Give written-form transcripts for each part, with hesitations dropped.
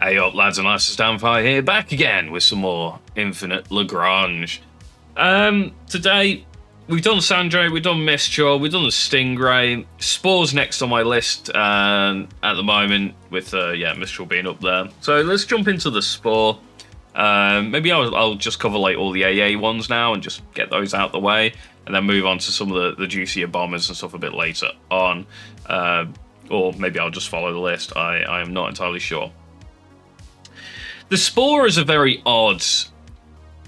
Hey up lads and lasses, Damphyre here, back again with some more Infinite Lagrange. Today, we've done Sandray, we've done Mistral, we've done the Stingray. Spore's next on my list at the moment, with Mistral being up there. So let's jump into the Spore. Maybe I'll just cover like all the AA ones now and just get those out the way, and then move on to some of the juicier bombers and stuff a bit later on. Or maybe I'll just follow the list, I am not entirely sure. The Spore is a very odd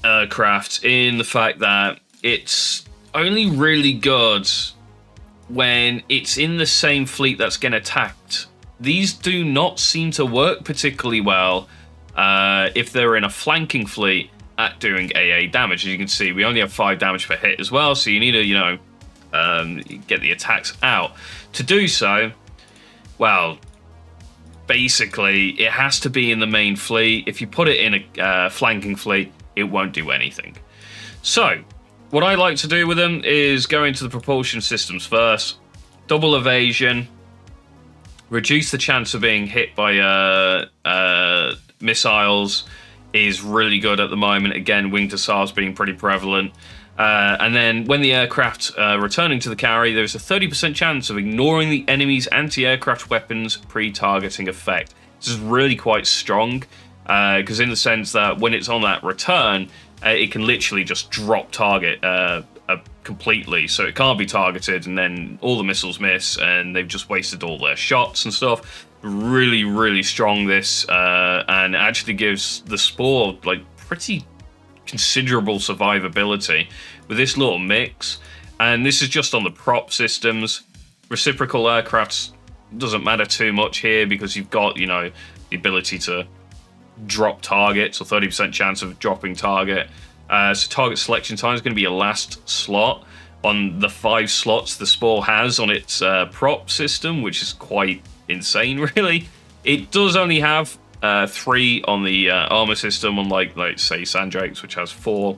aircraft in the fact that it's only really good when it's in the same fleet that's getting attacked. These do not seem to work particularly well if they're in a flanking fleet at doing AA damage. As you can see, we only have 5 damage per hit as well, so you need to, get the attacks out. To do so, well, basically, it has to be in the main fleet. If you put it in a flanking fleet, it won't do anything. So, what I like to do with them is go into the propulsion systems first. Double evasion. Reduce the chance of being hit by missiles is really good at the moment. Again, wing to SARs being pretty prevalent. And then when the aircraft returning to the carry, there's a 30% chance of ignoring the enemy's anti-aircraft weapons pre-targeting effect. This is really quite strong, because in the sense that when it's on that return, it can literally just drop target completely, so it can't be targeted, and then all the missiles miss, and they've just wasted all their shots and stuff. Really, really strong this, and actually gives the Spore like pretty considerable survivability with this little mix. And this is just on the prop systems. Reciprocal aircrafts doesn't matter too much here because you've got, the ability to drop targets, or 30% chance of dropping target. So target selection time is going to be your last slot on the 5 slots the Spore has on its prop system, which is quite insane, really. It does only have 3 on the armor system, unlike, say, Sandrake's, which has 4.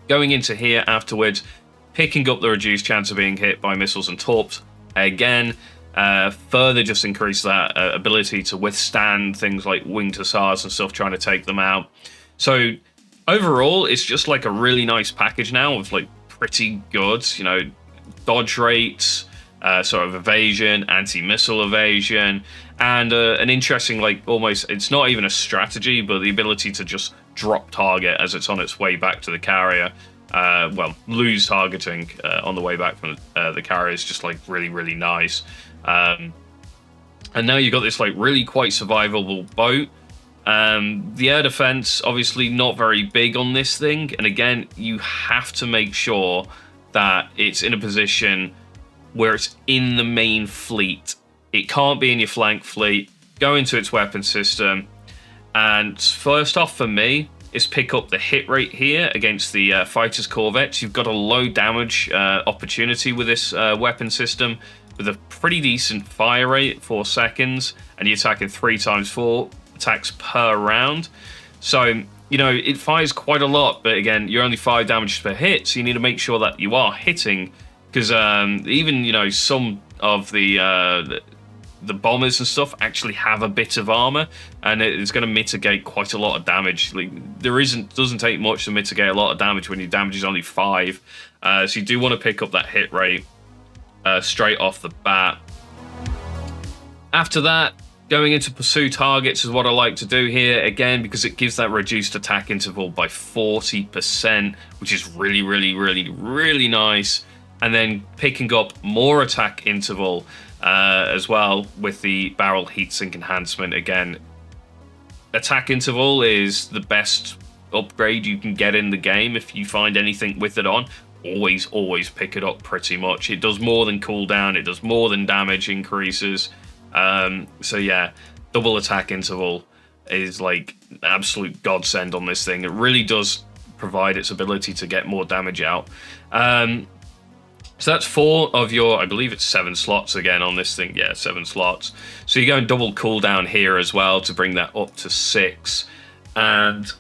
Going into here afterwards, picking up the reduced chance of being hit by missiles and torps. Again, further just increase that ability to withstand things like wing to SARs and stuff, trying to take them out. So overall, it's just like a really nice package now of like pretty good, dodge rates, sort of evasion, anti-missile evasion, and an interesting, almost, it's not even a strategy, but the ability to just drop target as it's on its way back to the carrier. Lose targeting on the way back from the carrier is just really, really nice. And now you've got this really quite survivable boat. The air defense, obviously not very big on this thing. And again, you have to make sure that it's in a position where it's in the main fleet. It can't be in your flank fleet. Go into its weapon system. And first off for me is pick up the hit rate here against the fighters' corvettes. You've got a low damage opportunity with this weapon system, with a pretty decent fire rate, 4 seconds, and you're attacking 3 times 4 attacks per round. So, it fires quite a lot, but again, you're only 5 damage per hit, so you need to make sure that you are hitting, because even, some of the bombers and stuff actually have a bit of armor, and it's going to mitigate quite a lot of damage. Doesn't take much to mitigate a lot of damage when your damage is only 5. So you do want to pick up that hit rate straight off the bat. After that, going into pursue targets is what I like to do here, again, because it gives that reduced attack interval by 40%, which is really, really, really, really nice. And then picking up more attack interval as well with the barrel heatsink enhancement. Again, attack interval is the best upgrade you can get in the game. If you find anything with it on, always pick it up pretty much. It does more than cooldown, it does more than damage increases. So yeah, double attack interval is like absolute godsend on this thing. It really does provide its ability to get more damage out. So that's 4 of your, I believe it's 7 slots again on this thing. Yeah, 7 slots. So you go and double cooldown here as well to bring that up to 6. And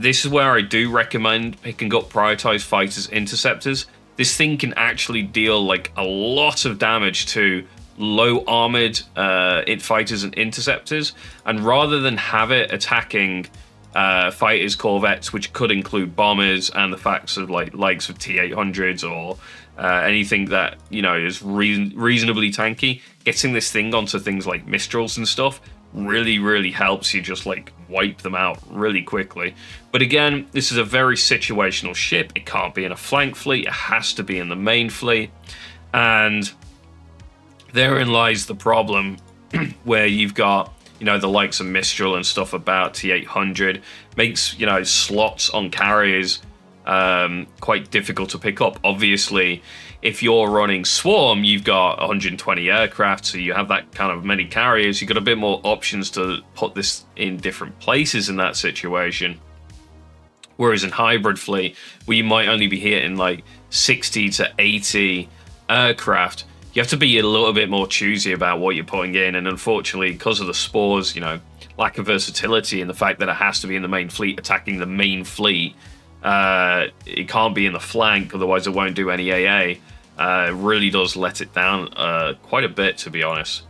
this is where I do recommend picking up prioritized fighters interceptors. This thing can actually deal a lot of damage to low armored fighters and interceptors, and rather than have it attacking fighters, corvettes, which could include bombers and the facts of likes of T-800s or anything that is reasonably tanky, getting this thing onto things like Mistrals and stuff really helps you just wipe them out really quickly. But again, this is a very situational ship. It can't be in a flank fleet, it has to be in the main fleet, and therein lies the problem where you've got the likes of Mistral and stuff about T-800 makes slots on carriers quite difficult to pick up. Obviously, if you're running Swarm, you've got 120 aircraft, so you have that kind of many carriers. You've got a bit more options to put this in different places in that situation. Whereas in Hybrid Fleet, where you might only be hitting 60 to 80 aircraft, you have to be a little bit more choosy about what you're putting in. And unfortunately, because of the Spores, lack of versatility and the fact that it has to be in the main fleet, attacking the main fleet, it can't be in the flank, otherwise it won't do any AA. Really does let it down quite a bit, to be honest.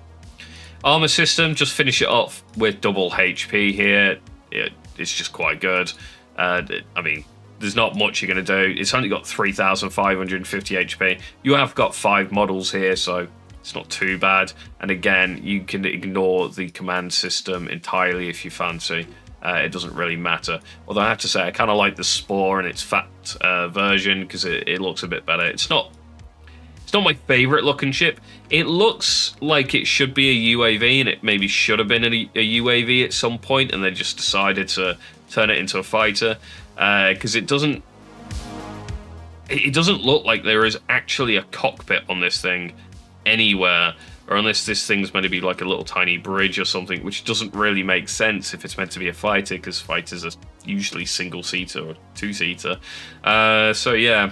Armor system, just finish it off with double HP here. It's just quite good. I mean, there's not much you're going to do. It's only got 3,550 HP. You have got 5 models here, so it's not too bad. And again, you can ignore the command system entirely if you fancy. It doesn't really matter. Although I have to say, I kind of like the Spore and its fat version because it looks a bit better. It's not my favorite looking ship. It looks like it should be a UAV, and it maybe should have been a UAV at some point, and they just decided to turn it into a fighter because it doesn't look like there is actually a cockpit on this thing anywhere, or unless this thing's meant to be like a little tiny bridge or something, which doesn't really make sense if it's meant to be a fighter, because fighters are usually single-seater or two-seater. So yeah,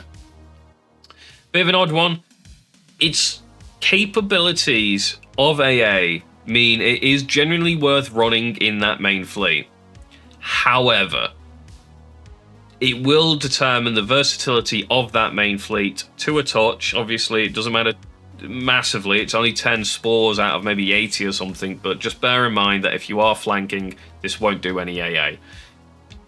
bit of an odd one. Its capabilities of AA mean it is generally worth running in that main fleet. However, it will determine the versatility of that main fleet to a touch. Obviously, it doesn't matter massively. It's only 10 Spores out of maybe 80 or something, but just bear in mind that if you are flanking, this won't do any AA.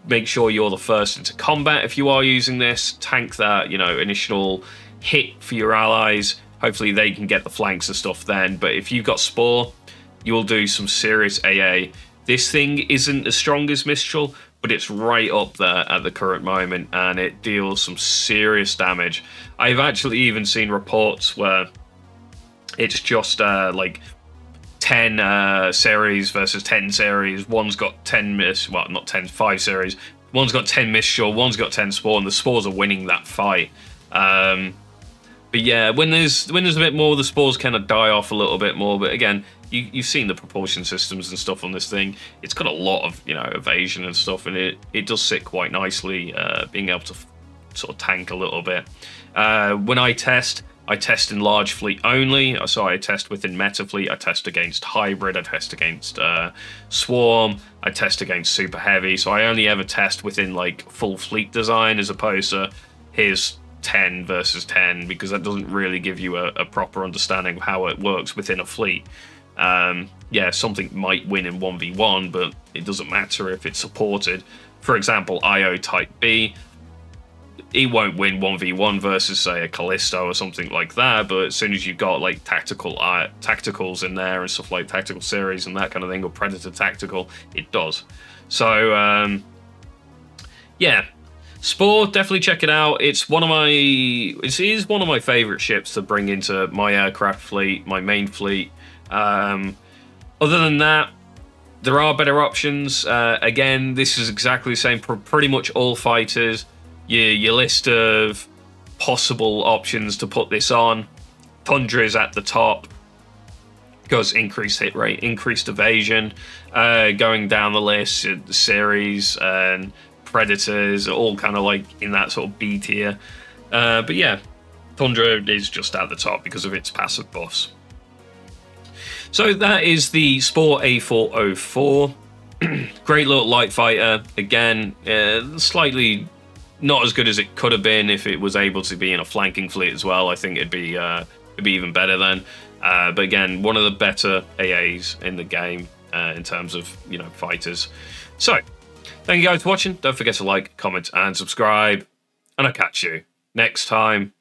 Make sure you're the first into combat if you are using this. Tank that, initial hit for your allies. Hopefully they can get the flanks and stuff then, but if you've got Spore, you will do some serious AA. This thing isn't as strong as Mistral, but it's right up there at the current moment, and it deals some serious damage. I've actually even seen reports where it's just 10 series versus 10 series. One's got 10 not 10, 5 series. One's got 10 Mistral, one's got 10 Spore, and the Spores are winning that fight. But yeah, when there's a bit more, the Spores kind of die off a little bit more. But again, you've seen the propulsion systems and stuff on this thing. It's got a lot of evasion and stuff, and it does sit quite nicely, being able to sort of tank a little bit. When I test in large fleet only, so I test within meta fleet, I test against hybrid, I test against swarm, I test against super heavy, so I only ever test within full fleet design as opposed to here's 10 versus 10, because that doesn't really give you a proper understanding of how it works within a fleet. Yeah, something might win in 1v1, but it doesn't matter if it's supported. For example, IO Type B, it won't win 1v1 versus, say, a Callisto or something like that, but as soon as you've got tacticals in there and stuff like Tactical Series and that kind of thing, or Predator Tactical, it does. So, yeah. Spore, definitely check it out. It is one of my favorite ships to bring into my aircraft fleet, my main fleet. Other than that, there are better options. Again, this is exactly the same for pretty much all fighters. Your list of possible options to put this on. Tundra is at the top. Goes increased hit rate, increased evasion. Going down the list, the series and Predators are all kind of in that sort of B tier. But yeah, Tundra is just at the top because of its passive buffs. So that is the Spore A404. Great little light fighter. Again, slightly not as good as it could have been if it was able to be in a flanking fleet as well. I think it'd be it'd be even better then. But again, one of the better AAs in the game in terms of, you know, fighters. So, thank you guys for watching. Don't forget to like, comment, and subscribe. And I'll catch you next time.